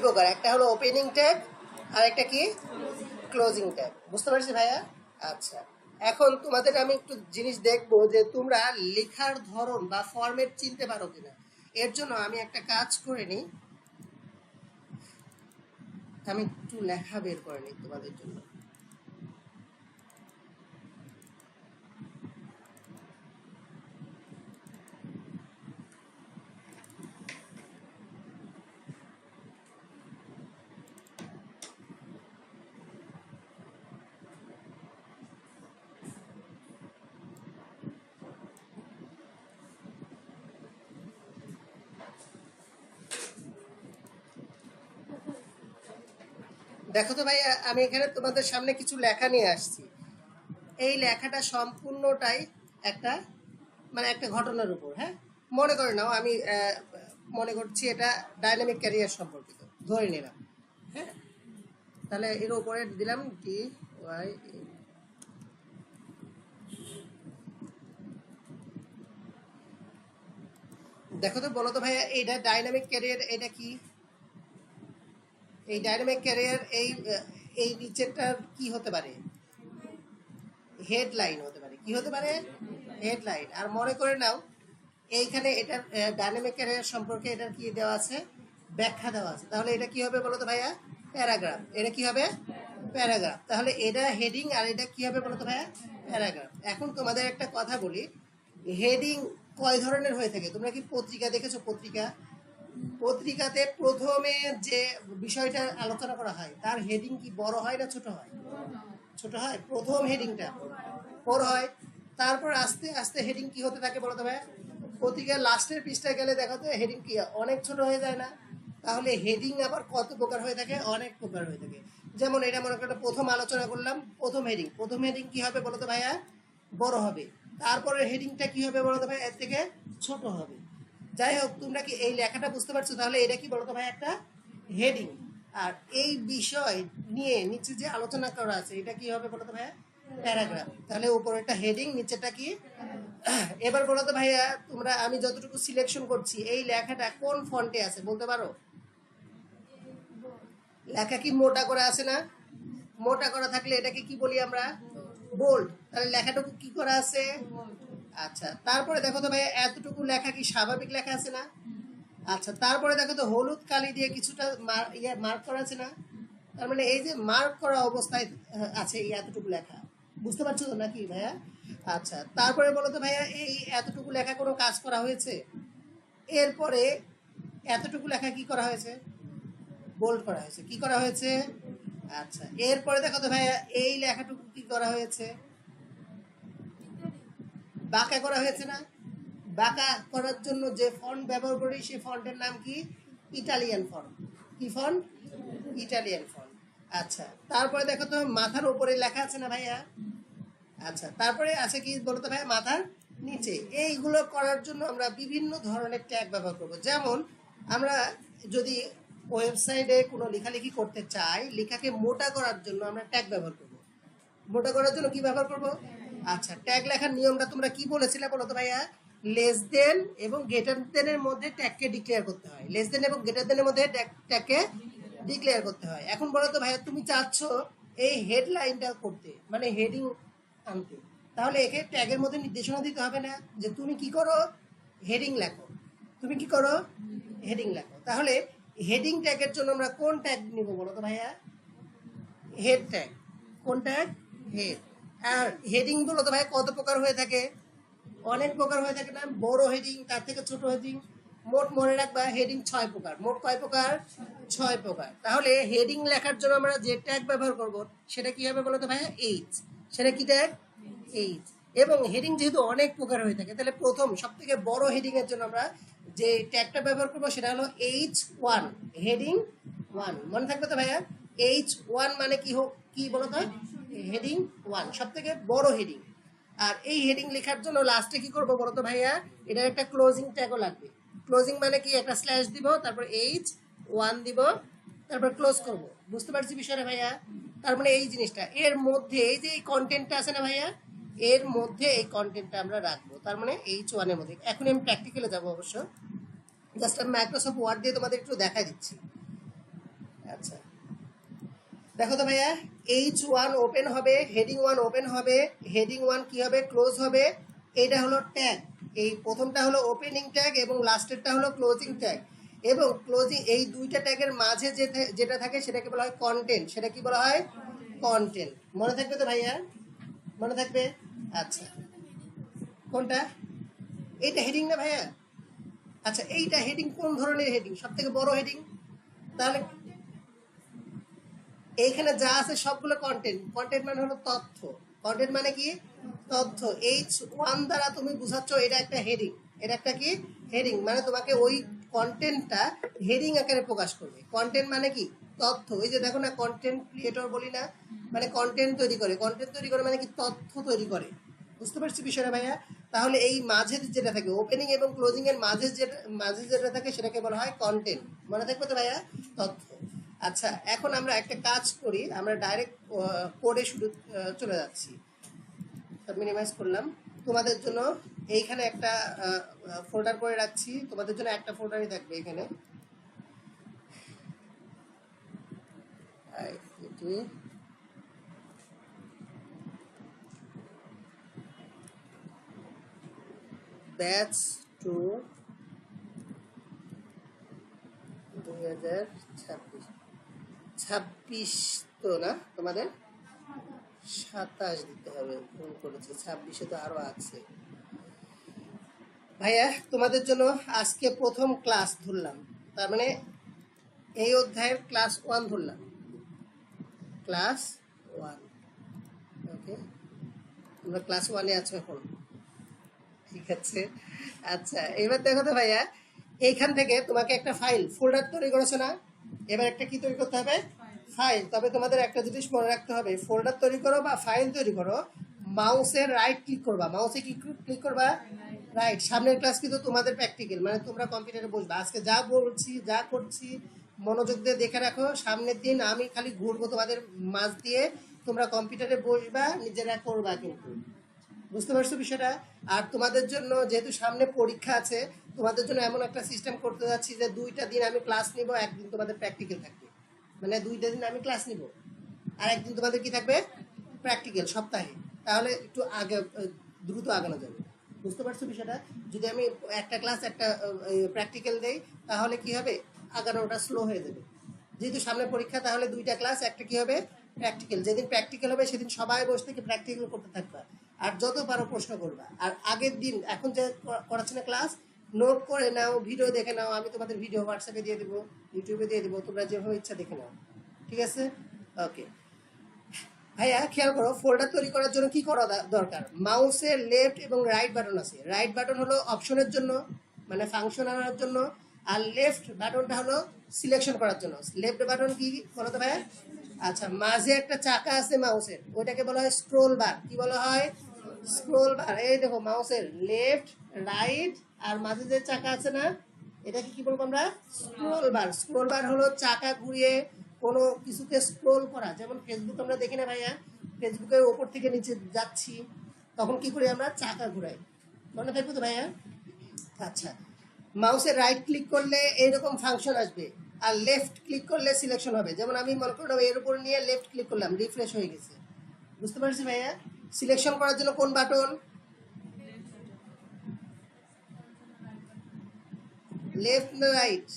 প্রকার, একটা হলো ওপেনিং ট্যাগ আর একটা কি ক্লোজিং ট্যাগ। বুঝতে পারছি ভাইয়া? আচ্ছা, এখন তোমাদের আমি একটু জিনিস দেখবো যে তোমরা লেখার ধরন বা ফরম্যাট চিনতে পারো কিনা। এর জন্য আমি একটা কাজ করে নিই, আমি একটু লেখা বের করে নিই তোমাদের জন্য। দেখো তো ভাই, আমি এখানে তোমাদের সামনে কিছু লেখা নিয়ে আসছি। এই লেখাটা সম্পূর্ণটাই একটা মানে একটা ঘটনার উপর। হ্যাঁ, মনে করে নাও আমি মনে করছি এটা ডাইনামিক ক্যারিয়ার সম্পর্কিত, ধরে নিলাম। হ্যাঁ, তাহলে এর উপরে দিলাম ডি ওয়াই। দেখো তো, বলো তো ভাইয়া, এইটা ডাইনামিক ক্যারিয়ার, এটা কি? এই ডাইনামিক ক্যারিয়ার এই এই নিচেরটা কি হতে পারে? হেডলাইন হতে পারে। কি হতে পারে? হেডলাইন। আর মনে করে নাও এইখানে এটা ডাইনামিক ক্যারিয়ার সম্পর্কে এটার কি দেওয়া আছে? ব্যাখ্যা দেওয়া আছে। তাহলে এটা কি হবে বলো তো ভাইয়া? প্যারাগ্রাফ। এটা কি হবে? প্যারাগ্রাফ। তাহলে এটা হেডিং আর এটা কি হবে বলো তো ভাইয়া? প্যারাগ্রাফ। এখন তোমাদের একটা কথা বলি, হেডিং কয় ধরনের হয়ে থাকে? তোমরা কি পত্রিকা দেখেছো? পত্রিকাতে প্রথমে যে বিষয়টা আলোচনা করা হয় তার হেডিং কি বড় হয় না ছোট হয়? ছোট হয়। প্রথম হেডিংটা বড় হয়, তারপর আস্তে আস্তে হেডিং কি হতে থাকে বলতে হবে? পত্রিকার লাস্টের পৃষ্ঠায় গেলে দেখো তো হেডিং কি অনেক ছোট হয়ে যায় না? তাহলে হেডিং আবার কত প্রকার হয়ে থাকে? অনেক প্রকার হয়ে থাকে। যেমন এটা মনে করো প্রথম আলোচনা করলাম, প্রথম হেডিং কি হবে বলতো ভাইয়া? বড় হবে। তারপরে হেডিংটা কি হবে বলতো ভাই? এর থেকে ছোট হবে। যাই হোক, তোমরা কি এই লেখাটা বুঝতে পারছো? তাহলে এটা কি বলতো ভাই? একটা হেডিং। আর এই বিষয় নিয়ে নিচে যে আলোচনা করা আছে এটা কি হবে বলতো ভাইয়া? প্যারাগ্রাফ। তাহলে উপরে একটা হেডিং, নিচেটা কি? এবার বলতো ভাইয়া, তোমরা আমি যতটুকু সিলেকশন করছি এই লেখাটা কোন ফন্টে আছে বলতে পারো? লেখা কি মোটা করে আছে না? মোটা করা থাকলে এটাকে কি বলি আমরা? বোল্ড। তাহলে লেখাটুকু কি করা আছে? আচ্ছা, তারপরে দেখো তো ভাই, এতটুকু লেখা কি স্বাভাবিক লেখা আছে না? আচ্ছা, তারপরে দেখো তো হলুদ কালি দিয়ে কিছুটা মার্ক করা আছে না? তার মানে এই যে মার্ক করা অবস্থায় আছে এই এতটুকু লেখা। বুঝতে পারছো তো নাকি ভাইয়া? আচ্ছা, তারপরে বলো তো ভাইয়া, এই এতটুকু লেখা কোনো কাজ করা হয়েছে? এরপরে এতটুকু লেখা কি করা হয়েছে? বোল্ড করা হয়েছে। কি করা হয়েছে? আচ্ছা, এরপরে দেখো তো ভাইয়া, এই লেখাটুকু কি করা হয়েছে? বাঁকা করা হয়েছে না? বাঁকা করার জন্য যে ফন্ট ব্যবহার করি সেই ফন্টের নাম কি? Italian font. কি ফন্ট? Italian font. আচ্ছা, তারপরে দেখো তো মাথার উপরে লেখা আছে না ভাইয়া? আচ্ছা, তারপরে আছে কি বলতো ভাইয়া? মাথার নিচে। এইগুলো করার জন্য আমরা বিভিন্ন ধরনের ট্যাগ ব্যবহার করব। যেমন আমরা যদি ওয়েবসাইটে কোনো লেখালেখি করতে চাই, লেখাকে মোটা করার জন্য আমরা ট্যাগ ব্যবহার করব। মোটা করার জন্য কি ব্যবহার করব? আচ্ছা, ট্যাগ লেখার নিয়মটা তোমরা কি বলেছিলে বলো তো ভাইয়া? লেস দেন এবং গ্রেটার দেনের মধ্যে ট্যাগকে ডিক্লেয়ার করতে হয়। লেস দেন এবং গ্রেটার দেনের মধ্যে ট্যাগকে ডিক্লেয়ার করতে হয়। এখন বলো তো ভাইয়া, তুমি চাচ্ছ এই হেডলাইনটা করতে, মানে হেডিং আনতে, তাহলে একে ট্যাগের মধ্যে নির্দেশনা দিতে হবে না যে তুমি কি করো? হেডিং লেখো। তুমি কি করো? হেডিং লেখো। তাহলে হেডিং ট্যাগের জন্য আমরা কোন ট্যাগ নিব বলো তো ভাইয়া? Head tag. কোন ট্যাগ? হেড। আর হেডিং গুলো তো ভাই কত প্রকার হয়ে থাকে? অনেক প্রকার হয়ে থাকে না? বড় হেডিং, তার থেকে ছোট হেডিং, মোট মনে রাখবা হেডিং 6 প্রকার। মোট কয় প্রকার? 6 প্রকার। তাহলে হেডিং লেখার জন্য আমরা যে ট্যাগ ব্যবহার করব সেটা কি হবে বলো তো ভাইয়া? এইচ। সেটা কি ট্যাগ? এইচ। এবং হেডিং যেহেতু অনেক প্রকার হয়ে থাকে, তাহলে প্রথম সব থেকে বড় হেডিং এর জন্য আমরা যে ট্যাগটা ব্যবহার করবো সেটা হলো H1। হেডিং 1 মনে থাকবে তো ভাইয়া? H1 মানে কি হোক, কি বলো তো? হেডিং 1 সব থেকে বড় হেডিং। আর এই হেডিং লেখার জন্য লাস্টে কি করবো বলো তো ভাইয়া? এটার একটা ক্লোজিং ট্যাগও লাগবে। ক্লোজিং মানে কি? একটা স্ল্যাশ দিব, তারপর H1 দিব, তারপর ক্লোজ করব। বুঝতে পারছি বিষয়টা ভাইয়া? তার মানে এই জিনিসটা এর মধ্যে, এই যে এই কন্টেন্টটা আছে না ভাইয়া, এর মধ্যে এই কন্টেন্টটা আমরা রাখবো। তার মানে H1 এর মধ্যে। এখন আমি প্র্যাকটিক্যালে যাবো অবশ্য। জাস্ট আমি মাইক্রোসফট ওয়ার্ড দিয়ে তোমাদের একটু দেখাই দিচ্ছি। আচ্ছা দেখো তো ভাইয়া, H1 ওপেন হবে, হেডিং 1 ওপেন হবে, হেডিং 1 কি হবে, ক্লোজ হবে। এইটা হলো ট্যাগ, এই প্রথমটা হলো ওপেনিং ট্যাগ এবং লাস্টেরটা হলো ক্লোজিং ট্যাগ। এবং ক্লোজিং এই দুইটা ট্যাগের মাঝে যেটা থাকে সেটাকে বলা হয় কন্টেন্ট। সেটা কি বলা হয়? কন্টেন্ট। মনে থাকবে তো ভাইয়া? মনে থাকবে? আচ্ছা কোনটা? এইটা হেডিং না ভাইয়া? আচ্ছা এইটা হেডিং কোন ধরনের হেডিং? সব থেকে বড় হেডিং। তাহলে এইখানে যা আছে সবগুলো কন্টেন্ট। কন্টেন্ট মানে হলো তথ্য। কন্টেন্ট মানে কি? তথ্য। H1 দ্বারা তুমি বুঝাচ্ছ এটা একটা হেডিং। এটা একটা কি? হেডিং। মানে তোমাকে ওই কন্টেন্টটা হেডিং আকারে প্রকাশ করবে। কন্টেন্ট মানে কি? তথ্য। ওই যে দেখো না, কন্টেন্ট ক্রিয়েটর বলি না, মানে কন্টেন্ট তৈরি করে। কন্টেন্ট তৈরি করে মানে কি? তথ্য তৈরি করে। বুঝতে পারছি বিষয়টা ভাইয়া? তাহলে এই মাঝে যেটা থাকে, ওপেনিং এবং ক্লোজিং এর মাঝে যেটা থাকে সেটাকে বলা হয় কন্টেন্ট। মনে থাকবে তো ভাইয়া? তথ্য। আচ্ছা এখন আমরা একটা কাজ করি, আমরা ডাইরেক্ট কোডে শুরু চলে যাচ্ছি। মিনিমাইজ করলাম তোমাদের জন্য। এইখানে একটা ফোল্ডার করে রাখছি, তোমাদের জন্য একটা ফোল্ডারই থাকবে এখানে। ব্যাচ 2 2026। 26 তো না তোমাদের? 27 দিতে হবে, ভুল করেছে। 26-এ তো আরো আছে ভাইয়া। তোমাদের জন্য আজকে প্রথম ক্লাস ধরলাম, তার মানে এই অধ্যায়ের ক্লাস 1 ধরলাম। ক্লাস 1, ওকে। তোমরা ক্লাস 1-এ আছো এখন, ঠিক আছে। আচ্ছা এবার দেখো তো ভাইয়া, এইখান থেকে তোমাকে একটা ফাইল ফোল্ডার তৈরি করেছো না? এবার একটা কি তৈরি করতে হবে? ফাইল। তবে তোমাদের একটা জিনিস মনে রাখতে হবে, ফোল্ডার তৈরি করো বা ফাইল তৈরি করো, মাউসের রাইট ক্লিক করবা। মাউসে কি ক্লিক করবা? রাইট। সামনের ক্লাস কিন্তু তোমাদের প্র্যাকটিক্যাল, মানে তোমরা কম্পিউটারে বসবা। আজকে যা বলছি যা করছি মনোযোগ দিয়ে দেখে রাখো। সামনের দিন আমি খালি ঘুরবো তোমাদের মাঝ দিয়ে, তোমরা কম্পিউটারে বসবা, নিজেরা করবা কিন্তু। বুঝতে পারছো বিষয়টা? আর তোমাদের জন্য যেহেতু সামনে পরীক্ষা আছে, তোমাদের জন্য এমন একটা সিস্টেম করতে যাচ্ছি যে 2টা দিন আমি ক্লাস নিব, একদিন তোমাদের প্র্যাকটিক্যাল থাকবে। মানে 2টা দিন আমি ক্লাস নিব আর একদিন তোমাদের কি থাকবে? প্র্যাকটিক্যাল সপ্তাহে। তাহলে একটু আগে দ্রুত আগানো যাবে। বুঝতে পারছো বিষয়টা? যদি আমি একটা ক্লাস একটা প্র্যাকটিক্যাল দেই তাহলে কি হবে? আগানোটা স্লো হয়ে যাবে। যেহেতু সামনে পরীক্ষা, তাহলে 2টা ক্লাস, একটা কি হবে? প্র্যাকটিক্যাল। যেদিন প্র্যাকটিক্যাল হবে সেদিন সবাই বসে থেকে প্র্যাকটিক্যাল করতে থাকবা, আর যত পারো প্রশ্ন করবা। আর আগের দিন এখন যে করাচ্ছে না ক্লাস, নোট করে নাও, ভিডিও দেখে নাও। আমি তোমাদের ভিডিও হোয়াটসঅ্যাপে দিয়ে দেবো, ইউটিউবে দিয়ে দেবো, তোমরা যেভাবে ইচ্ছা দেখে নাও, ঠিক আছে? ওকে ভাইয়া খেয়াল করো, ফোল্ডার তৈরি করার জন্য কি করা দরকার? মাউসের লেফট এবং রাইট বাটন আছে। রাইট বাটন হলো অপশনের জন্য, মানে ফাংশন আনার জন্য, আর লেফট বাটনটা হলো সিলেকশন করার জন্য। লেফট বাটন কি বলো তো ভাইয়া? আচ্ছা মাঝে একটা চাকা আছে মাউসের, ওইটাকে বলা হয় স্ক্রোল বার। কি বলা হয়? স্ক্রোল বার। এই দেখো মাউসের লেফট, রাইট আর মাঝে যে চাকা আছে না, এটাকে কি বলবো আমরা? স্ক্রোল বার। স্ক্রোল বার হলো চাকা ঘুরিয়ে কোনো কিছুকে স্ক্রোল করা। যেমন ফেসবুক আমরা দেখি না ভাইয়া, ফেসবুকের ওপর থেকে নিচে যাচ্ছি, তখন কি করি আমরা? চাকা ঘুরাই। মনে থাকবে তো ভাইয়া? আচ্ছা মাউসে রাইট ক্লিক করলে এইরকম ফাংশন আসবে, আর লেফট ক্লিক করলে সিলেকশন হবে। যেমন আমি মনে করলাম এর উপর নিয়ে লেফট ক্লিক করলাম, রিফ্রেশ হয়ে গেছে। বুঝতে পারছি ভাইয়া? সিলেকশন করার জন্য কোন বাটন? লেফট না রাইট?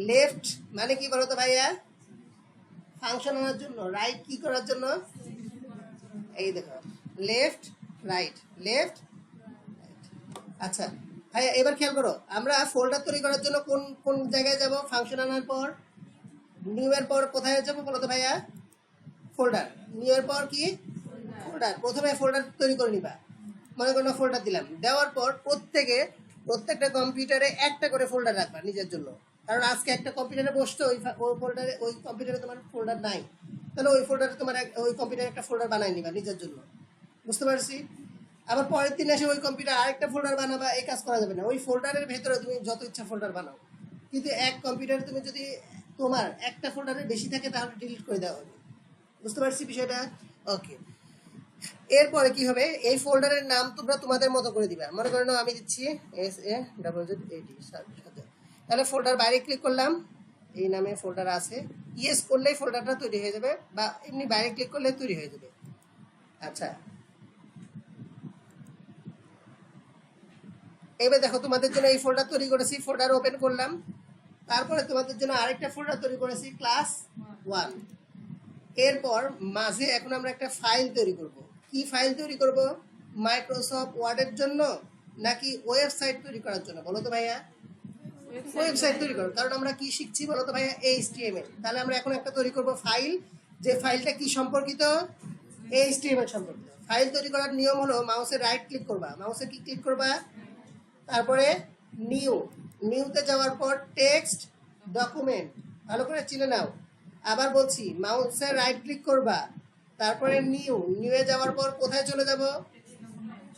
লেফট। মানে কি বলতো ভাইয়া? ফাংশন আনার জন্য। রাইট কি করার জন্য? এই দেখো লেফট রাইট, লেফট। আচ্ছা ভাইয়া এবার খেয়াল করো, আমরা ফোল্ডার তৈরি করার জন্য কোন কোন জায়গায় যাব? ফাংশন আনার পর নিউ এর পর কোথায় যাবো বলো তো ভাইয়া? ফোল্ডার। নিউ এর পর কি? ফোল্ডার। প্রথমে ফোল্ডার তৈরি করে নিবা। মনে করো ফোল্ডার দিলাম, দেওয়ার পর প্রত্যেকটা কম্পিউটারে একটা করে ফোল্ডার রাখবা নিজের জন্য। কারণ আজকে একটা কম্পিউটারে বসছো, ওই ফোল্ডারে, ওই কম্পিউটারে তোমার ফোল্ডার নাই, তাহলে ওই ফোল্ডারে তোমার ওই কম্পিউটারে একটা ফোল্ডার বানাই নিবা নিজের জন্য। বুঝতে পারছি? আবার পরের দিন এসে ওই কম্পিউটার আরেকটা ফোল্ডার বানাবা, এই কাজ করা যাবে না। ওই ফোল্ডারের ভেতরে তুমি যত ইচ্ছা ফোল্ডার বানাও, কিন্তু এক কম্পিউটারে তুমি যদি তোমার একটা ফোল্ডারের বেশি থাকে তাহলে ডিলিট করে দেওয়া হবে। বুঝতে পারছি বিষয়টা? ওকে এরপরে কি হবে? এই ফোল্ডারের নাম তোমরা তোমাদের মতো করে দিবা। মনে করো আমি দিচ্ছি SA AAD। তাহলে ফোল্ডার বাইরে ক্লিক করলাম, এই নামে ফোল্ডার আছে, ইয়েস করলেই ফোল্ডারটা তৈরি হয়ে যাবে, বা এমনি বাইরে ক্লিক করলে তৈরি হয়ে যাবে। আচ্ছা, এবার দেখো তোমাদের জন্য এই ফোল্ডার তৈরি করেছি, ফোল্ডার ওপেন করলাম। তারপরে তোমাদের জন্য আরেকটা ফোল্ডার তৈরি করেছি ক্লাস 1। এরপর মাঝে এখন আমরা একটা ফাইল তৈরি করব। কি ফাইল তৈরি করব? মাইক্রোসফট ওয়ার্ডের জন্য নাকি ওয়েবসাইট তৈরি করার জন্য? বলো তো ভাইয়া। ওয়েবসাইট তৈরি করো, কারণ আমরা কি শিখছি বলো তো ভাইয়া? HTML। তাহলে আমরা এখন একটা তৈরি করব ফাইল, যে ফাইলটা কি সম্পর্কিত? HTML সম্পর্কিত। ফাইল তৈরি করার নিয়ম হলো মাউসে রাইট ক্লিক করবা, মাউসে কি ক্লিক করবা, তারপরে নিউতে যাওয়ার পর টেক্সট ডকুমেন্ট, ভালো করে চিনে নাও। আবার বলছি, মাউসে রাইট ক্লিক করবা, তারপরে নিউয়ে যাওয়ার পর কোথায় চলে যাব?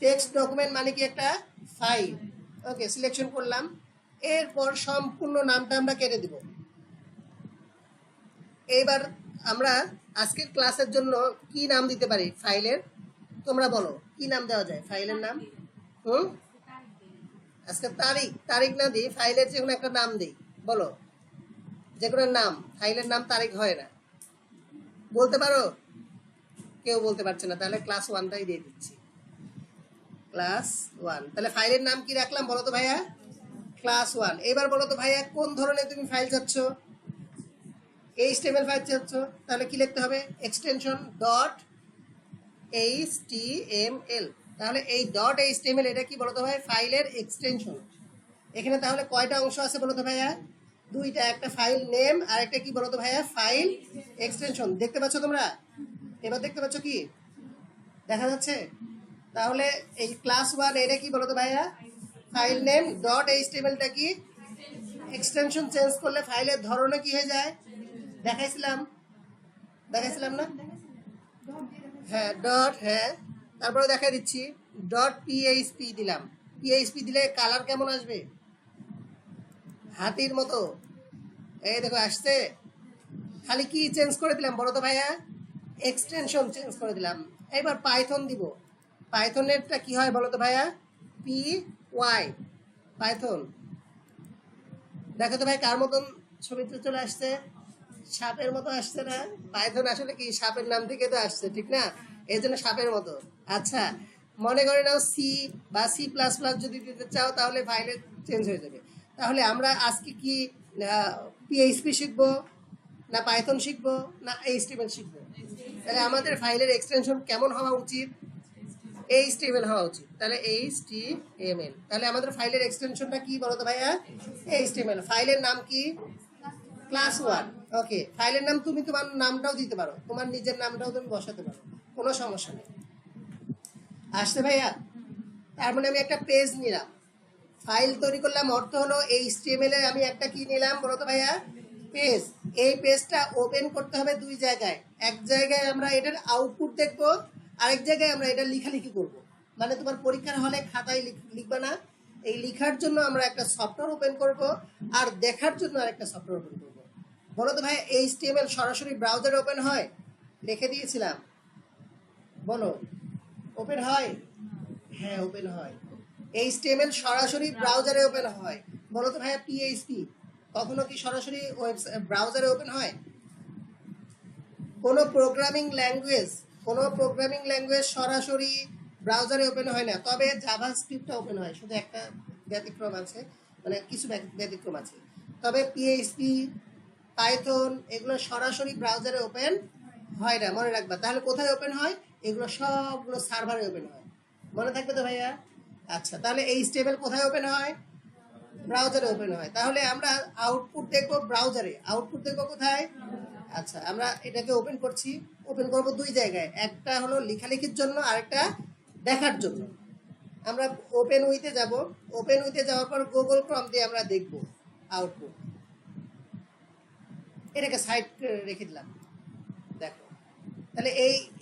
টেক্সট ডকুমেন্ট, মানে কি একটা ফাইল। ওকে, সিলেকশন করলাম। এরপর সম্পূর্ণ নামটা আমরা কেটে দিব। এইবার আমরা আজকের ক্লাসের জন্য কি নাম দিতে পারি ফাইলের? তোমরা বলো, কি নাম দেওয়া যায় ফাইলের নাম? আজকে তারিখ না দিই, ফাইলের যে কোনো একটা নাম দিই। বলো, যে কোনো নাম। ফাইলের নাম তারিখ হয় না, বলতে পারো? কেউ বলতে পারছে না, তাহলে ক্লাস 1টাই দিয়ে দিচ্ছি, ক্লাস 1। তাহলে ফাইলের নাম কি রাখলাম বলো তো ভাইয়া? ক্লাস 1। এবার বলো তো ভাইয়া, কোন ধরনের তুমি ফাইল চাচ্ছ? HTML ফাইল চাচ্ছ, তাহলে কি লিখতে হবে? Extension .html। তাহলে এই .html এটা কি বলো তো ভাই? ফাইলের এক্সটেনশন। এখানে তাহলে কয়টা অংশ আছে বলো তো ভাইয়া? দুইটা, একটা ফাইল নেম আর একটা কি বলো তো ভাইয়া? File extension. দেখতে পাচ্ছ তোমরা? এবার দেখতে পাচ্ছ কি? দেখা যাচ্ছে? তাহলে এই ক্লাস 1 এটা কি বলো তো ভাইয়া? File name. .htmlটা কি? এক্সটেনশন। চেঞ্জ করলে ফাইলের ধরনে কি হয়ে যায়? দেখাইছিলাম না? হ্যাঁ, ডট। হ্যাঁ, তারপরে দেখাই দিচ্ছি, .php দিলাম। PHP দিলে কালার কেমন আসবে? হাতির মতো। এই দেখো আসছে। খালি কি চেঞ্জ করে দিলাম বলো তো ভাইয়া? এক্সটেনশন চেঞ্জ করে দিলাম। এবার পাইথন দিব। পাইথনেরটা কি হয় বলো তো ভাইয়া? py, Python. দেখো তো ভাই কার মতন ছবিতে চলে আসছে? সাপের মতো আসছে না? পাইথন আসলে কি সাপের নাম থেকে তো আসছে, ঠিক না? এই জন্য সাপের মতো। আচ্ছা, মনে করে নাও সি বা C++ যদি দিতে চাও, তাহলে ফাইলে চেঞ্জ হয়ে যাবে। তাহলে আমরা আজকে কি PHP শিখবো, না পাইথন শিখবো, না HTML শিখবো? তাহলে আমাদের ফাইলের এক্সটেনশন কেমন হওয়া উচিত? HTML হওয়া উচিত। তাহলে HTML। তাহলে আমাদের ফাইলের এক্সটেনশনটা কি বলো তো ভাইয়া? HTML। ফাইলের নাম কি? ক্লাস 1। ওকে, ফাইলের নাম তুমি তোমার নামটাও দিতে পারো, তোমার নিজের নামটাও তুমি বসাতে পারো, কোনো সমস্যা নেই। আসছে ভাইয়া? তার মানে আমি একটা পেজ নিলাম, ফাইল তৈরি করলাম, অর্থ হলো HTML এর আমি একটা কি নিলাম বলো তো ভাইয়া? পেজ। এই পেজটা ওপেন করতে হবে দুই জায়গায়। এক জায়গায় আমরা এটার আউটপুট দেখবো, আরেক জায়গায় আমরা এটা লেখালেখি করব। মানে তোমার পরীক্ষার হলে খাতায় লিখবে না, এই লেখার জন্য আমরা একটা সফটওয়্যার ওপেন করব, আর দেখার জন্য আরেকটা সফটওয়্যার ওপেন করব। বলো তো ভাই, HTML সরাসরি ব্রাউজারে ওপেন হয়? লিখে দিয়েছিলাম, বলো, ওপেন হয়? হ্যাঁ, ওপেন হয়। HTML সরাসরি ব্রাউজারে ওপেন হয়। বলো তো ভাইয়া, PHP কখনো কি সরাসরি ব্রাউজারে ওপেন হয়? কোনো প্রোগ্রামিং ল্যাঙ্গুয়েজ সরাসরি ব্রাউজারে ওপেন হয় না, তবে জাভাস্ক্রিপ্টটা ওপেন হয়। শুধু একটা ব্যতিক্রম আছে, মানে কিছু ব্যতিক্রম আছে। তবে PHP, পাইথন এগুলো সরাসরি ব্রাউজারে ওপেন হয় না, মনে রাখবা। তাহলে কোথায় ওপেন হয়? এগুলো সবগুলো সার্ভারে ওপেন হয়, মনে থাকবে তো ভাইয়া? আচ্ছা, তাহলে HTML কোথায় ওপেন হয়? ব্রাউজারে ওপেন হয়। তাহলে আমরা আউটপুট দেখবো ব্রাউজারে, আউটপুট দেখবো কোথায়? আচ্ছা, আমরা এটাকে ওপেন করছি, ওপেন করব দুই জায়গায়, একটা হলো লেখালেখির জন্য, আরেকটা দেখার জন্য। আমরা ওপেন উইথে যাব, ওপেন উইথে যাওয়ার পর গুগল ক্রোম দিয়ে আমরা দেখব আউটপুট। এটাকে সাইড রেখে দিলাম, দেখো। তাহলে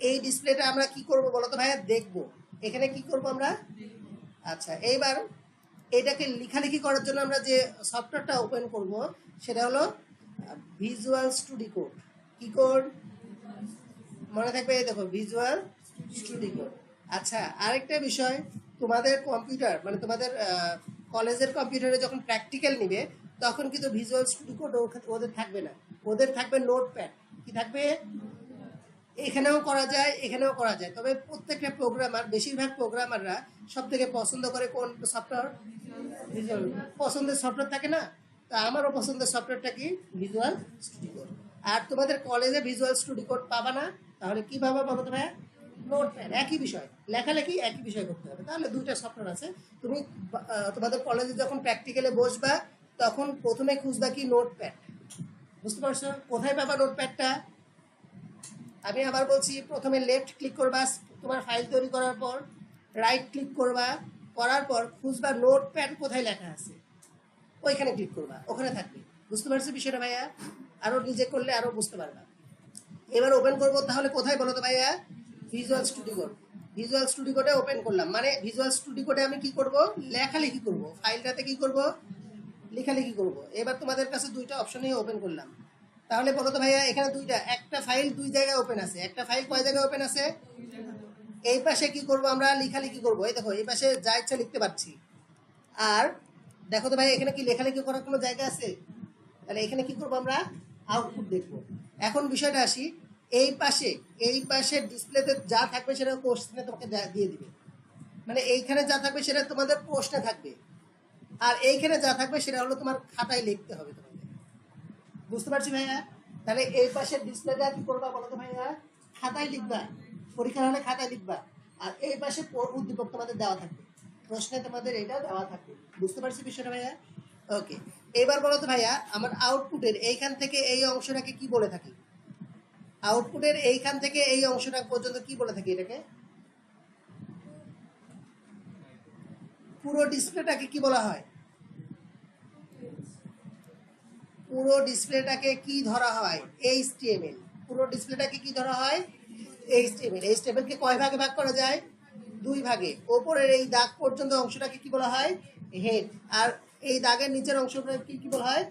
এই ডিসপ্লেটা আমরা কি করব বলো তো ভাইয়া? দেখবো। এখানে কি করব আমরা? আচ্ছা, এইবার এটাকে লেখালেখি করার জন্য আমরা যে সফটওয়্যারটা ওপেন করব সেটা হলো ভিজুয়াল স্টুডিও কোড। কি কোড? মনে থাকবে, এই দেখো, ভিজুয়াল স্টুডিও কোড। আচ্ছা, আরেকটা বিষয়, তোমাদের কম্পিউটার, মানে তোমাদের কলেজের কম্পিউটারে যখন প্র্যাকটিক্যাল নিবে, তখন কিন্তু ভিজুয়াল স্টুডিও কোড ওদের থাকবে না, ওদের থাকবে নোটপ্যাড। কি থাকবে? এখানেও করা যায়, এখানেও করা যায়, তবে প্রত্যেকটা প্রোগ্রামার, বেশিরভাগ প্রোগ্রামাররা সব থেকে পছন্দ করে কোন সফটওয়্যার? ভিজুয়াল। পছন্দের সফটওয়্যার থাকে না? তো আমারও পছন্দের সফটওয়্যারটা কি? Visual studio code. আর তোমাদের কলেজে ভিজুয়াল স্টুডিও কোড পাবা না, তাহলে কি পাবা বলো তো ভাইয়া? নোটপ্যাড। একই বিষয়, লেখালেখি একই বিষয় করতে হবে। তাহলে দুইটা সফটওয়্যার আছে। তুমি তোমাদের কলেজে যখন প্র্যাকটিক্যালে বসবা তখন প্রথমে খুঁজবা কি? নোটপ্যাড। বুঝতে পারছো? কোথায় পাবা নোটপ্যাডটা? আমি আবার বলছি, প্রথমে লেফট ক্লিক করবা তোমার ফাইল তৈরি করার পর, রাইট ক্লিক করবা, করার পর খুঁজবা নোটপ্যাড কোথায় লেখা আছে, ওইখানে ক্লিক করবা, ওখানে থাকবে। বুঝতে পারছো বিষয়টা ভাইয়া? আরো নিজে করলে আরো বুঝতে পারবা। এবার ওপেন করবো, তাহলে কোথায় বলো তো ভাইয়া? Visual studio code. Visual studio কোডে ওপেন করলাম, মানে ভিজুয়াল স্টুডিও কোডে আমি কি করব? লেখালেখি করব, ফাইলটাতে কি করব? লেখালেখি করব। এবার তোমাদের কাছে দুইটা অপশনই ওপেন করলাম, তাহলে বলো তো ভাইয়া এখানে দুইটা, একটা ফাইল দুই জায়গায় ওপেন আছে, একটা ফাইল কয় জায়গায় ওপেন আছে? এই পাশে কি করব আমরা? লেখালেখি করব। এই দেখো এই পাশে যা ইচ্ছা লিখতে পারছি। আর দেখো তো ভাই এখানে কি লেখালেখি করার কোনো জায়গা আছে? তাহলে এখানে কি করব আমরা? আউটপুট দেখব। এখন বিষয়টা আসি, এই পাশে ডিসপ্লেতে যা থাকবে সেটা কোশ্চেনে তোমাকে দিয়ে দিবে, মানে এইখানে যা থাকবে সেটা তোমাদের প্রশ্নে থাকবে, আর এইখানে যা থাকবে সেটা হলো তোমার খাতায় লিখতে হবে তোমাকে। বুঝতে পারছি ভাইয়া? তাহলে এই পাশের ডিসপ্লেটা কি করবা বলো তো ভাইয়া? খাতায় লিখবা, পরীক্ষার হলে খাতায় লিখবা। আর এই পাশে উদ্দীপক তোমাদের দেওয়া থাকবে, প্রশ্নে তোমাদের এটা দেওয়া থাকবে। বুঝতে পারছি বিষয়টা ভাইয়া? ওকে। এবার বলো তো ভাইয়া, আমার আউটপুটের এইখান থেকে এই অংশটাকে কি বলে থাকি? আউটপুটের এইখান থেকে এই অংশটা পর্যন্ত কি বলে থাকি এটাকে? পুরো ডিসপ্লেটাকে কি বলা হয়? পুরো ডিসপ্লেটাকে কি ধরা হয়? এইচটিএমএল। পুরো ডিসপ্লেটাকে কি ধরা হয়? এইচটিএমএল। এইচটিএমএল কে কয় ভাগে ভাগ করা যায়? দুই ভাগে। ওপরের এই দাগ পর্যন্ত অংশটাকে কি বলা হয়? হেড। আর এই দাগের নিচের অংশটাকে কি কি বলা হয়?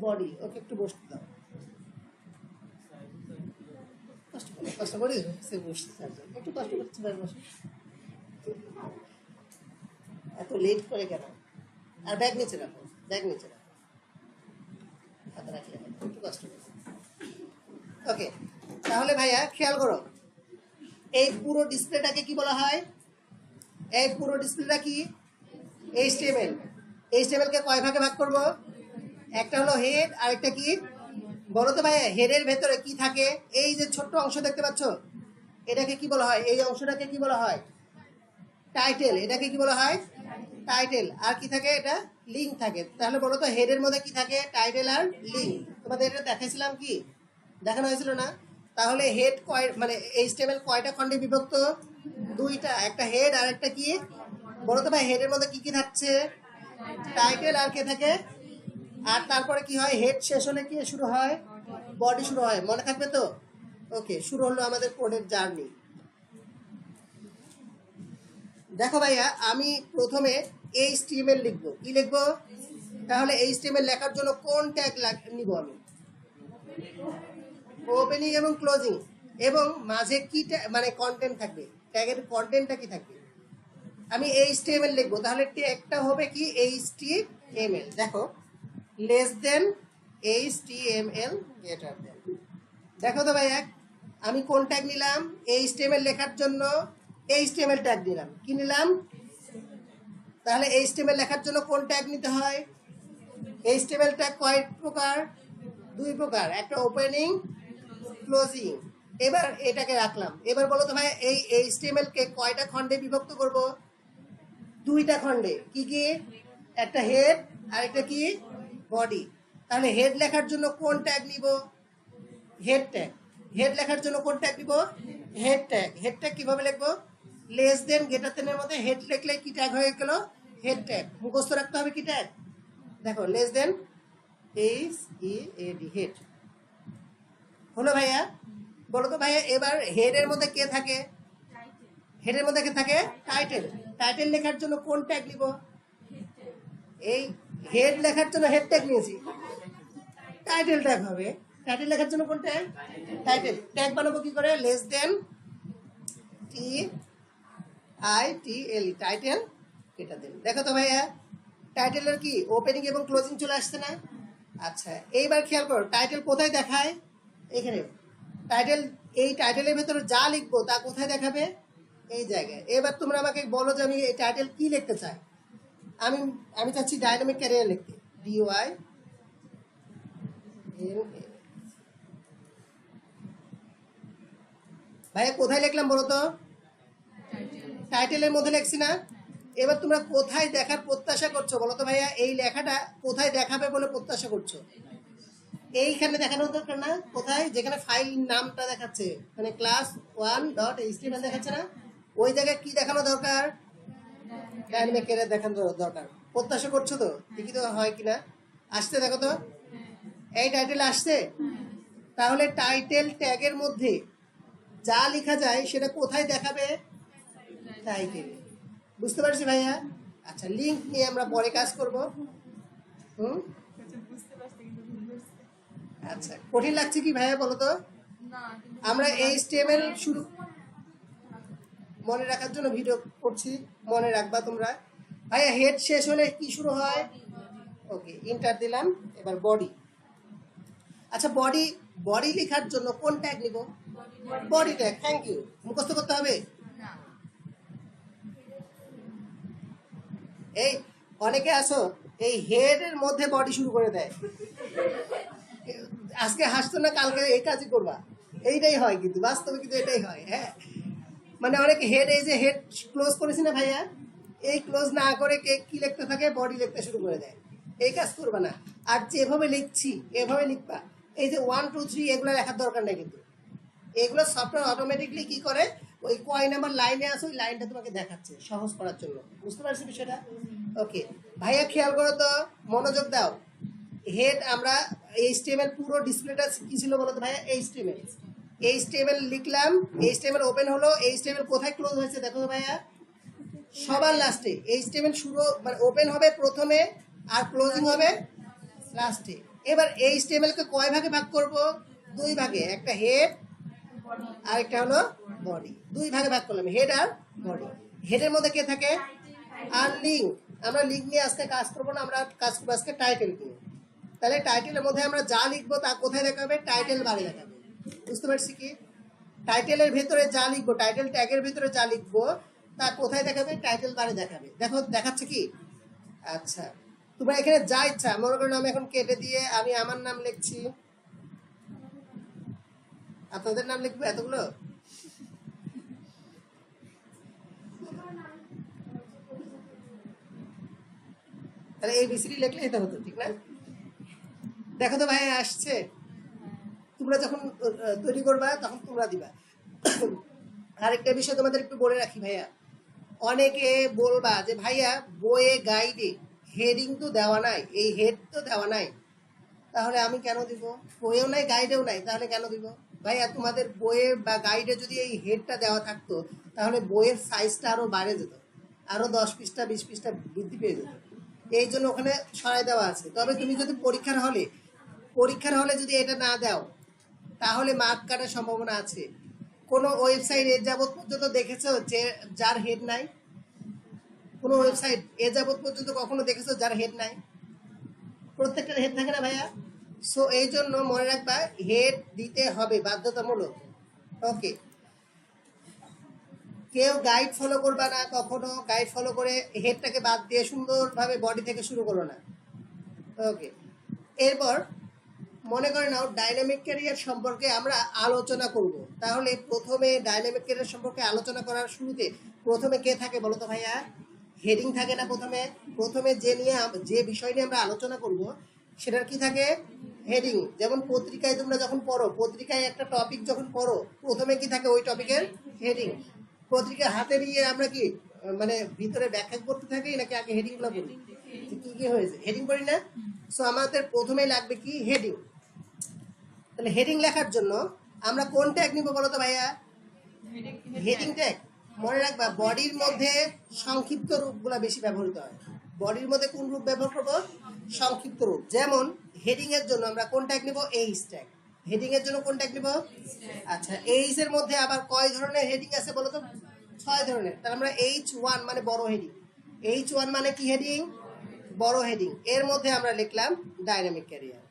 বডি। ওকে একটু বসতে দাও, কষ্ট করে সে বসতে চাচ্ছে, একটু কষ্ট করতে পারে বসে। এত লেট করে কেন? আর ব্যাগ নিচে রাখো, ব্যাগ নিচে রাখো, হাতে রাখলে একটু কষ্ট করে। ওকে, তাহলে ভাইয়া খেয়াল করো, এই পুরো ডিসপ্লেটাকে কি বলা হয়? এই পুরো ডিসপ্লেটা কি? এইচটিএমএল। এইচটিএমএল কে কয় ভাগে ভাগ করব? একটা হলো হেড, আর একটা কি? বলো তো ভাইয়া হেডের ভেতরে কি থাকে? এই যে ছোট্ট অংশ দেখতে পাচ্ছ, এটাকে কি বলা হয়? এই অংশটাকে কি বলা হয়? টাইটেল। এটাকে কি বলা হয়? টাইটেল। আর কি থাকে? এটা লিঙ্ক থাকে। তাহলে বলো তো হেডের মধ্যে কি থাকে? টাইটেল আর লিঙ্ক। তোমাদের এটা দেখাইছিলাম কি? দেখানো হয়েছিল না? তাহলে হেড কয়, মানে এইচটিএমএল কয়টা খণ্ডে বিভক্ত? দুইটা, একটা হেড আর একটা কি? বলো তো ভাই হেডের মধ্যে কি কি থাকছে? টাইটেল আর কে থাকে? আর তারপরে কি হয়? হেড শেষ হলে কি শুরু হয়? বডি শুরু হয়। মনে থাকবে তো? ওকে, শুরু হলো আমাদের কোডের জার্নি। দেখো ভাইয়া, আমি প্রথমে এইচটিএমএল লিখবো। কি লিখবো? তাহলে এইচটিএমএল লেখার জন্য কোন ট্যাগ নিব আমি? ওপেনিং এবং ক্লোজিং। এবং মাঝে কি মানে কন্টেন্ট থাকবে? ট্যাগের কন্টেন্টটা কি থাকবে? আমি এইচটিএমএল লিখবো, তাহলে ট্যাগটা হবে কি? এইচটিএমএল। দেখো, less than HTML greater than. দেখো তো ভাইয়া, আমি কোন ট্যাগ নিলাম? এইচটিএমএল লেখার জন্য এইচটিএমএল ট্যাগ দিলাম। কি নিলাম? তাহলে এইচটিএমএল লেখার জন্য কোন ট্যাগ নিতে হয়? এইচটিএমএল ট্যাগ কয় প্রকার? দুই প্রকার, একটা ওপেনিং, ক্লোজিং। এবার এটাকে রাখলাম। এবার বলো তো ভাই এই এইচটিএমএল কে কয়টা খণ্ডে বিভক্ত করব? দুইটা খণ্ডে। কি কি? একটা হেড আর একটা কি? বডি। তাহলে হেড লেখার জন্য কোন ট্যাগ নিব? Head tag. হেড লেখার জন্য কোন ট্যাগ নিব? Head tag. হেড ট্যাগ কিভাবে লিখবো? লেস দেন গ্রেটার দেনের মধ্যে হেড লিখলে কি ট্যাগ হয়ে গেল? Head tag. মুখস্থ রাখতে হবে কি ট্যাগ? দেখো, লেস দেন এইচইএডি, হেড। হলো ভাইয়া? বলো তো ভাইয়া এবার হেডের মধ্যে কে থাকে? হেডের মধ্যে কে থাকে? টাইটেল। টাইটেল লেখার জন্য কোন ট্যাগ নিব? এই হেড লেখার জন্য হেড ট্যাগ নিয়েছি, টাইটেল ট্যাগ হবে। টাইটেল লেখার জন্য কোন ট্যাগ? টাইটেল। ট্যাগ বানাবো কি করে? লেস দেন TITL, টাইটেল, এটা দেন। দেখো তো ভাইয়া টাইটেলের কি ওপেনিং এবং ক্লোজিং চলে আসছে না? আচ্ছা এইবার খেয়াল করো টাইটেল কোথায় দেখায়, এখানে টাইটেল, এই টাইটেলের ভেতরে যা লিখবো তা কোথায় দেখাবে, এই জায়গায়। এবার তোমরা আমাকে বলো যে আমি এই টাইটেল কি লিখতে চাই। আমি আমি চাচ্ছি ডাইনামিক ক্যারিয়ার লিখতে, DY ভাইয়া কোথায় লিখলাম বলো তো, টাইটেলের মধ্যে লিখছি না। এবার তোমরা কোথায় দেখার প্রত্যাশা করছো বলো তো ভাইয়া, এই লেখাটা কোথায় দেখাবে বলে প্রত্যাশা করছো, এইখানে দেখানোর দরকার না, কোথায়, যেখানে ফাইল নামটা দেখাচ্ছে মানে class1.html দেখাচ্ছে না, ওই জায়গায় কি দেখানো দরকার, ডাইনামিক ক্যারিয়ার দেখানো দরকার। প্রত্যাশা করছো তো, দেখি তো হয় কিনা, আসতে দেখো তো, এই টাইটেল আসছে। তাহলে টাইটেল ট্যাগের মধ্যে যা লেখা যায় সেটা কোথায় দেখাবে, টাইটেলে। বুঝতে পারছি ভাইয়া। আচ্ছা লিংক নিয়ে আমরা পরে কাজ করব। হুম আচ্ছা কঠিন লাগছে কি ভাইয়া বলো তো, আমরা HTML শুরু মনে রাখার জন্য ভিডিও করছি, মনে রাখবা তোমরা। ভাইয়া হেড শেষ হলে কি শুরু হয়, ওকে ইন্টার দিলাম। এবার বডি। আচ্ছা বডি, বডি লেখার জন্য কোন ট্যাগ নিব, বডি ট্যাগ। Thank you. মুখস্থ করতে হবে, এই অনেকে আসো এই হেড এর মধ্যে বডি শুরু করে দেয়, আজকে হাসতো না কালকে এই কাজই করবা, এইটাই হয় কিন্তু বাস্তবে কিন্তু এটাই হয়। হ্যাঁ মানে অনেকে হেড, এই যে হেড ক্লোজ করেছি না ভাইয়া, এই ক্লোজ না করে কে কি লিখতে থাকে, বডি লিখতে শুরু করে দেয়। এই কাজ করবা না। আর যেভাবে লিখছি এভাবে লিখবা। এই যে 1 2 3 এগুলো লেখার দরকার নেই কিন্তু, এগুলো সফটওয়্যার অটোমেটিকলি কি করে, ওই কয় নাম্বার লাইনে আছে ওই লাইনটা তোমাকে দেখাচ্ছে সহজ করার জন্য। বুঝতে পারছি বিষয়টা। ওকে ভাইয়া খেয়াল করো তো, মনোযোগ দাও। হেড আমরা HTML পুরো ডিসপ্লেটা কি ছিল বলো তো ভাইয়া, HTML লিখলাম, HTML ওপেন হলো, HTML কোথায় ক্লোজ হয়েছে দেখো তো ভাইয়া, সবার লাস্টে। HTML শুরু মানে ওপেন হবে প্রথমে আর ক্লোজিং হবে লাস্টে। এবার HTML কে কয় ভাগে ভাগ করব, 2 ভাগে, একটা হেড আর একটা হলো বডি। 2 ভাগে ভাগ করলাম, হেড আর বডি। হেডের মধ্যে কে থাকে, আর লিঙ্ক। আমরা লিঙ্ক নিয়ে আজকে কাজ করবো না, আমরা কাজ করবো আজকে টাইটেল নিয়ে। তাহলে টাইটেলের মধ্যে আমরা যা লিখবো তা কোথায় দেখাবে, টাইটেল বারে দেখাবে। বুঝতে পারছি কি, টাইটেলের ভেতরে যা লিখবো, টাইটেল ট্যাগের ভেতরে যা লিখবো তা কোথায় দেখাবে, টাইটেল বারে দেখাবে। দেখো দেখাচ্ছে কি। আচ্ছা তোমরা এখানে যা ইচ্ছা মনে করো, আমি এখন কেটে দিয়ে আমি আমার নাম লিখছি, আপনাদের নাম লিখবো এতগুলো। তাহলে ABC লিখলেই তো হতো, ঠিক না। দেখো তো ভাই আসছে, তোমরা যখন তৈরি করবা তখন তোমরা দিবা। আরেকটা বিষয় তোমাদের একটু বলে রাখি ভাইয়া, অনেকে বলবা যে ভাইয়া বইয়ে গাইডে হেডিং তো দেওয়া নাই, এই হেড তো দেওয়া নাই, তাহলে আমি কেন দিব, বইয়েও নাই গাইডেও নাই, তাহলে কেন দিব। ভাইয়া তোমাদের বইয়ে বা গাইডে যদি এই হেডটা দেওয়া থাকতো তাহলে বইয়ের সাইজটা আরো বাড়ে যেত, আরো 10 পৃষ্ঠা 20 পৃষ্ঠা বৃদ্ধি পেয়ে যেত। এই জন্য ওখানে সরাই দেওয়া আছে। তবে তুমি যদি পরীক্ষার হলে যদি এটা না দাও তাহলে মার্ক কাটার সম্ভাবনা আছে। কোনো ওয়েবসাইট এ যাবত পর্যন্ত দেখেছো যে যার হেড নাই, কোনো ওয়েবসাইট এ যাবত পর্যন্ত কখনো দেখেছো যার হেড নাই, প্রত্যেকটার হেড থাকে না ভাইয়া। সো এই জন্য মনে রাখবা হেড দিতে হবে বাধ্যতামূলক। ওকে কেউ গাইড ফলো করবা না, কখনো গাইড ফলো করে হেডটাকে বাদ দিয়ে সুন্দরভাবে বডি থেকে শুরু করো না। ওকে এরপর মনে করে নাও ডাইনামিক ক্যারিয়ার সম্পর্কে আমরা আলোচনা করব। তাহলে প্রথমে ডাইনামিক ক্যারিয়ার সম্পর্কে আলোচনা করার শুরুতে প্রথমে কে থাকে বলো তো ভাইয়া, হেডিং থাকে না। প্রথমে যে বিষয় নিয়ে আমরা আলোচনা করব সেটার কি থাকে, হেডিং। যেমন পত্রিকায় তোমরা যখন পড়ো, পত্রিকায় একটা টপিক যখন পড়ো প্রথমে কি থাকে, ওই টপিকের হেডিং। পত্রিকা হাতে নিয়ে আমরা কি মানে ভিতরে ব্যাখ্যা করতে থাকি নাকি আগে হেডিং গুলো বলি, কি কি হয়েছে হেডিং করি না। সো আমাদের প্রথমেই লাগবে কি, হেডিং। তাহলে হেডিং লেখার জন্য আমরা কোন ট্যাগ নিব বলো তো ভাইয়া, হেডিং ট্যাগ। মনে রাখবা বডির মধ্যে সংক্ষিপ্ত রূপগুলো বেশি ব্যবহৃত হয়। বডির মধ্যে কোন রূপ ব্যবহার করব, সংক্ষিপ্ত রূপ। যেমন হেডিং এর জন্য আমরা কোন ট্যাগ নিব, এইচ ট্যাগ। হেডিং এর জন্য কোন ট্যাগ নিব, আচ্ছা এইচ এর মধ্যে আবার কয় ধরনের হেডিং আছে বলো তো, 6 ধরনের। তাহলে আমরা H1 মানে বড় হেডিং, H1 মানে কি হেডিং, বড় হেডিং। এর মধ্যে আমরা লিখলাম ডাইনামিক ক্যারিয়ার।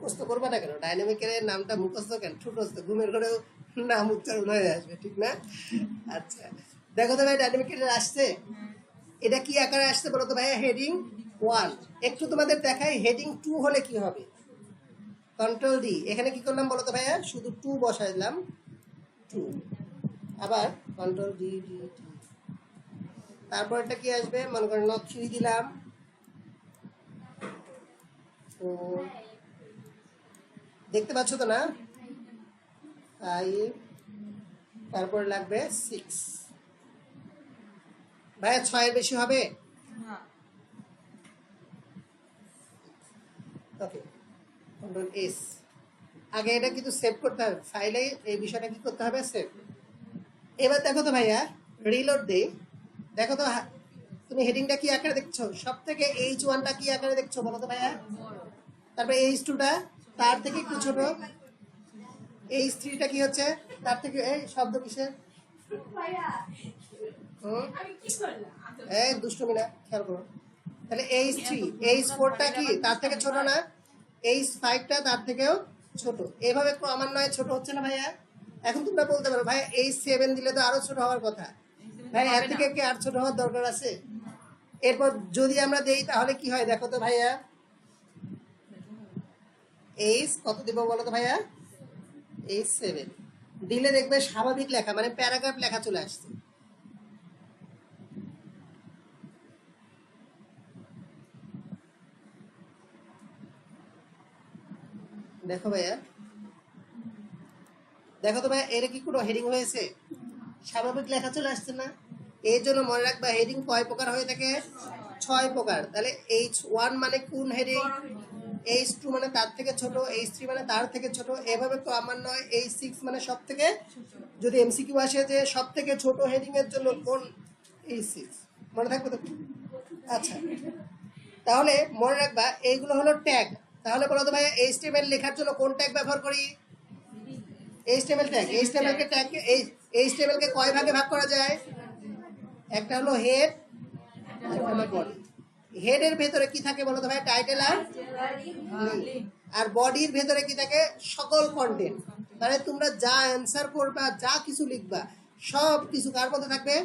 মুখস্থ করবা না কেন? ডাইনামিকের নামটা মুখস্থ কেন? ঠুটস্থ, ঘুমের ঘরেও নাম উচ্চারণ হয়ে আসবে, ঠিক না? আচ্ছা, দেখো তো ভাই ডাইনামিকের আসছে। এটা কি আকারে আসছে বলো তো ভাইয়া? হেডিং 1। একটু তোমাদের দেখাই হেডিং 2 হলে কি হবে। কন্ট্রোল ডি, এখানে কি করলাম বলো তো ভাইয়া? শুধু 2 বসাইলাম, 2। আবার কন্ট্রোল ডি ডি ডি, তারপর এটা কি আসবে? মনে করেন 3 দিলাম, 4, দেখতে পাচ্ছ তো না? 5, তারপর লাগবে 6। ভাইয়া 6 এর বেশি হবে? ওকে, কন্ট্রোল এস। আগে এটা কিন্তু সেভ করতে হবে ফাইলে, এই বিষয়টা কি করতে হবে? সেভ। এবার দেখো তো ভাইয়া, রিলোড দে। দেখো তো তুমি হেডিংটা কি আকারে দেখছো? সব থেকে H1টা কি আকারে দেখছো বলো তো ভাইয়া? তারপরে H2টা তার থেকে একটু ছোট, H3টা কি হচ্ছে? তার থেকে, এই শব্দ কিসের? এই দুষ্টুমি না, খেয়াল করো। তাহলে H3, H4টা কি তার থেকে ছোট না? H5টা তার থেকেও ছোট। এভাবে ক্রমান্বয়ে ছোট হচ্ছে না ভাইয়া? এখন তোমরা বলতে পারো ভাই H7 দিলে তো আরো ছোট হওয়ার কথা। ভাই এর থেকে কি আর ছোট হওয়ার দরকার আছে? এরপর যদি আমরা দেই তাহলে কি হয় দেখো তো ভাইয়া? H কত দিব বলো তো ভাইয়া? H7 দিলে দেখবে স্বাভাবিক লেখা, মানে প্যারাগ্রাফ লেখা চলে আসছে। দেখো ভাইয়া, দেখো তো ভাইয়া, এর কি কোনো হেডিং হয়েছে? স্বাভাবিক লেখা চলে আসছে না? এই জন্য মনে রাখবা হেডিং কয় প্রকার হয়ে থাকে? 6 প্রকার। তাহলে H1 মানে কোন হেডিং? H2 মানে তার থেকে ছোট, H3 মানে তার থেকে ছোট, এভাবে তো আমার নয়। H6 মানে সব থেকে, যদি এমসিকিউ আসে যে সব থেকে ছোট হেডিং এর জন্য কোন, H6 মনে থাকবে তো? আচ্ছা, তাহলে মনে রাখবা এইগুলো হলো ট্যাগ। তাহলে বলো তো ভাইয়া HTML লেখার জন্য কোন ট্যাগ ব্যবহার করি? HTML tag. HTML কে কয় ভাগে ভাগ করা যায়? একটা হলো হেড, একটা হলো বডি। হেডের ভেতরে কি থাকে বলো তো ভাই? টাইটেল আর লিঙ্ক। আর বডির ভেতরে কি থাকে? সকল কন্টেন্ট। তাহলে তোমরা যা অ্যান্সার করবা, যা কিছু লিখবা, সব কিছু কার মধ্যে থাকবে?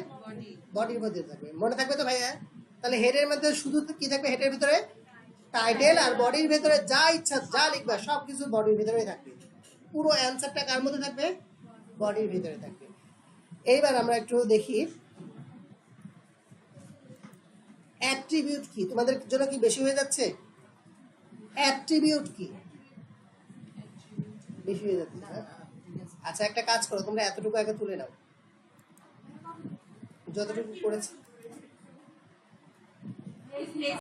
বডির মধ্যে থাকবে। মনে থাকবে তো ভাইয়া? তাহলে হেডের মধ্যে শুধু কি থাকবে? হেডের ভিতরে টাইটেল, আর বডির ভেতরে যা ইচ্ছা যা লিখবা সব কিছু বডির ভিতরেই থাকবে। পুরো অ্যান্সারটা কার মধ্যে থাকবে? বডির ভিতরে থাকবে। এইবার আমরা একটু দেখি অ্যাট্রিবিউট কি। তোমাদের জন্য কি বেশি হয়ে যাচ্ছে? অ্যাট্রিবিউট কি বেশি হয়ে যাচ্ছে? আচ্ছা, একটা কাজ করো, তোমরা এতটুকু আগে তুলে নাও, যতটুকু করেছি।